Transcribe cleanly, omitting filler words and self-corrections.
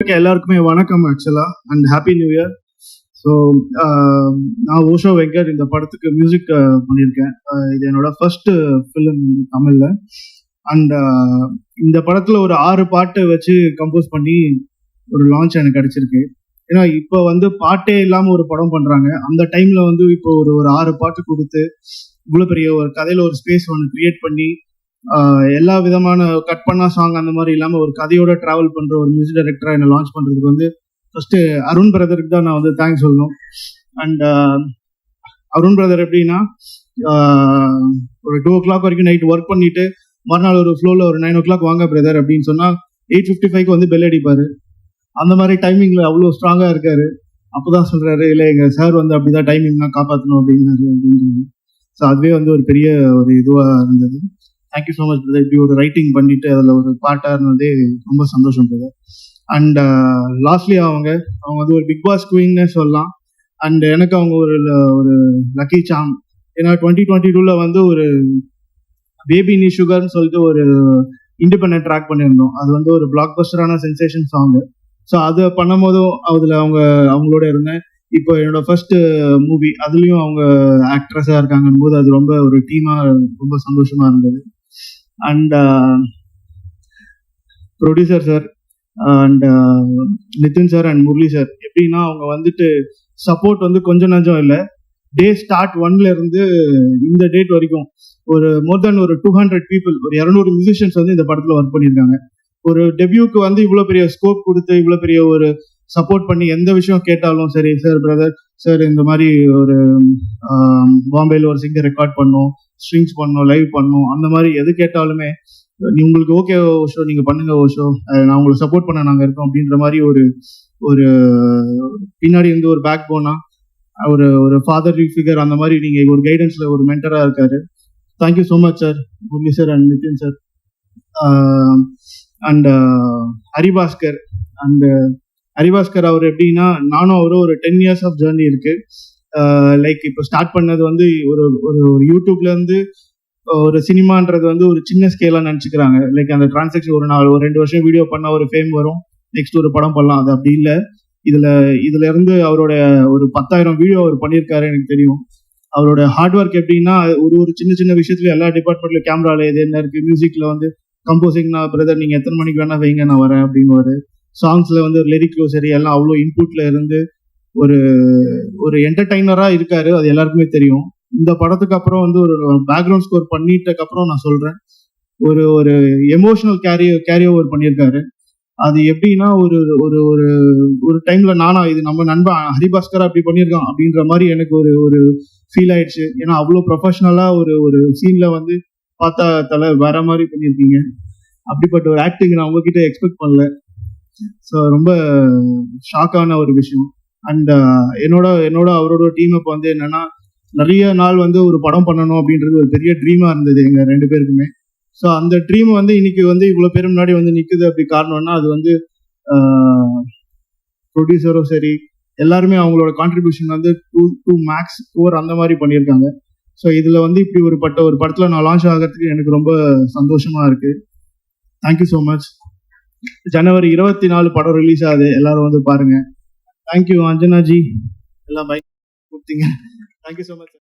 எல்லாருக்குமே வணக்கம் ஆக்சுவலா and happy new year. So நான் ஓஷோ வெங்கட் இந்த படத்துக்கு மியூசிக் பண்ணியிருக்கேன். இது என்னோட ஃபர்ஸ்ட் ஃபிலிம் தமிழ்ல. அண்ட் இந்த படத்துல ஒரு 6 பாட்டு வச்சு கம்போஸ் பண்ணி ஒரு லான்ச் எனக்கு கிடைச்சிருக்கு. ஏன்னா இப்போ வந்து பாட்டே இல்லாம ஒரு படம் பண்றாங்க. அந்த டைம்ல வந்து இப்போ ஒரு 6 பாட்டு கொடுத்து இவ்வளவு பெரிய ஒரு கதையில ஒரு ஸ்பேஸ் ஒன்று கிரியேட் பண்ணி எல்லா விதமான கட் பண்ணா சாங் அந்த மாதிரி இல்லாம ஒரு கதையோட டிராவல் பண்ற ஒரு மியூசிக் டைரக்டரா என்ன லான்ச் பண்றதுக்கு வந்து ஃபர்ஸ்ட் அருண் பிரதருக்கு தான் நான் வந்து தேங்க்ஸ் சொல்லணும். அண்ட் அருண் பிரதர் எப்படின்னா ஒரு 2 o'clock வரைக்கும் நைட் ஒர்க் பண்ணிட்டு மறுநாள் ஒரு ஃப்ளோல ஒரு 9 o'clock வாங்க பிரதர் அப்படின்னு சொன்னா 8:55 வந்து பெல் அடிப்பாரு. அந்த மாதிரி டைமிங்ல அவ்வளோ ஸ்ட்ராங்கா இருக்காரு. அப்பதான் சொல்றாரு, இல்லை எங்க சார் வந்து அப்படிதான் டைமிங்லாம் காப்பாற்றணும் அப்படின்னாரு அப்படின்னு. ஸோ அதுவே வந்து ஒரு பெரிய ஒரு இதுவா இருந்தது. Thank you so much brother. இப்படி ஒரு ரைட்டிங் பண்ணிட்டு அதில் ஒரு பாட்டாக இருந்ததே ரொம்ப சந்தோஷம் பிரதர். அண்ட் லாஸ்ட்லி அவங்க வந்து ஒரு பிக் பாஸ் குயின்னே சொல்லலாம். அண்ட் எனக்கு அவங்க ஒரு லக்கி சாம். ஏன்னா 2022 வந்து ஒரு பேபி நீ சுகர்னு சொல்லிட்டு ஒரு இண்டிபெண்டன்ட் ட்ராக் பண்ணியிருந்தோம். அது வந்து ஒரு பிளாக் பஸ்டரான சென்சேஷன் சாங்கு. ஸோ அதை பண்ணும் போதும் அதில் அவங்களோட இருந்தேன். இப்போ என்னோட ஃபர்ஸ்ட் மூவி அதுலேயும் அவங்க ஆக்ட்ரஸாக இருக்காங்கன்னு போது அது ரொம்ப ஒரு டீமாக ரொம்ப சந்தோஷமா இருந்தது. And producer sir and Nithin sir and Murali sir எப்படின்னா அவங்க வந்துட்டு சப்போர்ட் வந்து கொஞ்சம் நஞ்சம் இல்லை. டே ஸ்டார்ட் 1ல இருந்து இந்த டேட் வரைக்கும் ஒரு மோர் தென் ஒரு 200 பீப்புள், ஒரு 200 மியூசிஷியன்ஸ் வந்து இந்த படத்தில் ஒர்க் பண்ணியிருக்காங்க. ஒரு டெபியூக்கு வந்து இவ்வளோ பெரிய ஸ்கோப் கொடுத்து இவ்வளோ பெரிய ஒரு சப்போர்ட் பண்ணி எந்த விஷயம் கேட்டாலும் சரி, சார் பிரதர் சார் இந்த மாதிரி ஒரு பாம்பேல ஒரு சிங்கர் ரெக்கார்ட் பண்ணோம், ஸ்ட்ரிங்ஸ் பண்ணோம், லைவ் பண்ணோம், அந்த மாதிரி எது கேட்டாலுமே உங்களுக்கு ஓகே ஓஷோ நீங்கள் பண்ணுங்க ஓஷோ, நான் உங்களுக்கு சப்போர்ட் பண்ண நாங்கள் இருக்கோம் அப்படின்ற மாதிரி ஒரு பின்னாடி இருந்து ஒரு பேக் போனா ஒரு ஃபாதர் ஃபிகர் அந்த மாதிரி நீங்கள் ஒரு கைடன்ஸ்ல ஒரு மென்டராக இருக்காரு. Thank you so much sir, Murali sir and Nithin sir. And Haribhaskar அவர் எப்படின்னா நானும் அவரும் ஒரு 10 years ஆஃப் ஜேர்னி இருக்கு. லைக் இப்போ ஸ்டார்ட் பண்ணது வந்து ஒரு யூடியூப்ல இருந்து ஒரு சினிமான்றது வந்து ஒரு சின்ன ஸ்கேலா நினைச்சுக்கிறாங்க. லைக் அந்த டிரான்சாக்ஷன் ஒரு 2 வருஷம் வீடியோ பண்ணா ஒரு ஃபேம் வரும், நெக்ஸ்ட் ஒரு படம் பண்ணலாம். அது அப்படி இல்லை. இதுல இருந்து அவரோட ஒரு 10,000 வீடியோ அவர் பண்ணியிருக்காரு. எனக்கு தெரியும் அவரோட ஹார்ட் ஒர்க் எப்படின்னா ஒரு சின்ன சின்ன விஷயத்துல எல்லா டிபார்ட்மெண்ட்ல கேமரால எது என்ன இருக்கு, மியூசிக்ல வந்து கம்போசிங்னா பிரதர் நீங்க எத்தனை மணிக்கு வேணா வைங்க நான் வரேன் அப்படின்னு. சாங்ஸ்ல வந்து லிரிக்லும் சரி எல்லாம் அவ்வளோ இன்புட்ல இருந்து ஒரு என்டர்டைனரா இருக்காரு. அது எல்லாருக்குமே தெரியும். இந்த படத்துக்கு அப்புறம் வந்து ஒரு பேக்ரவுண்ட் ஸ்கோர் பண்ணிட்டதுக்கு அப்புறம் நான் சொல்றேன் ஒரு எமோஷனல் கேரி ஓவர் பண்ணியிருக்காரு. அது எப்படின்னா ஒரு டைம்ல நானா இது நம்ம நண்பன் ஹரிபாஸ்கர் அப்படி பண்ணியிருக்கான் அப்படின்ற மாதிரி எனக்கு ஒரு ஃபீல் ஆயிடுச்சு. ஏன்னா அவ்வளோ ப்ரொஃபஷனலா ஒரு சீன்ல வந்து பார்த்தா தலை வேற மாதிரி பண்ணியிருக்கீங்க. அப்படிப்பட்ட ஒரு ஆக்டிங் நான் உங்ககிட்ட எக்ஸ்பெக்ட் பண்ணல. ஸோ ரொம்ப ஷாக்கான ஒரு விஷயம். அண்ட் என்னோட அவரோட டீம் இப்போ வந்து என்னன்னா நிறைய நாள் வந்து ஒரு படம் பண்ணணும் அப்படின்றது ஒரு பெரிய ட்ரீமா இருந்தது எங்க 2 பேருக்குமே. ஸோ அந்த ட்ரீம் வந்து இன்னைக்கு வந்து இவ்வளோ பேர் முன்னாடி வந்து நிற்குது அப்படி காரணம்னா அது வந்து ப்ரொடியூசரும் சரி எல்லாருமே அவங்களோட கான்ட்ரிபியூஷன் வந்து 2 max 4 அந்த மாதிரி பண்ணியிருக்காங்க. ஸோ இதில் வந்து இப்படி ஒரு படத்தில் நான் லான்ச் ஆகிறதுக்கு எனக்கு ரொம்ப சந்தோஷமா இருக்கு. Thank you so much. ஜனவரி 24 படம் ரிலீஸ் ஆகுது, எல்லாரும் வந்து பாருங்க. தேங்க்யூ அஞ்சனாஜி, எல்லாம் பை கொடுத்தீங்க. Thank you so much.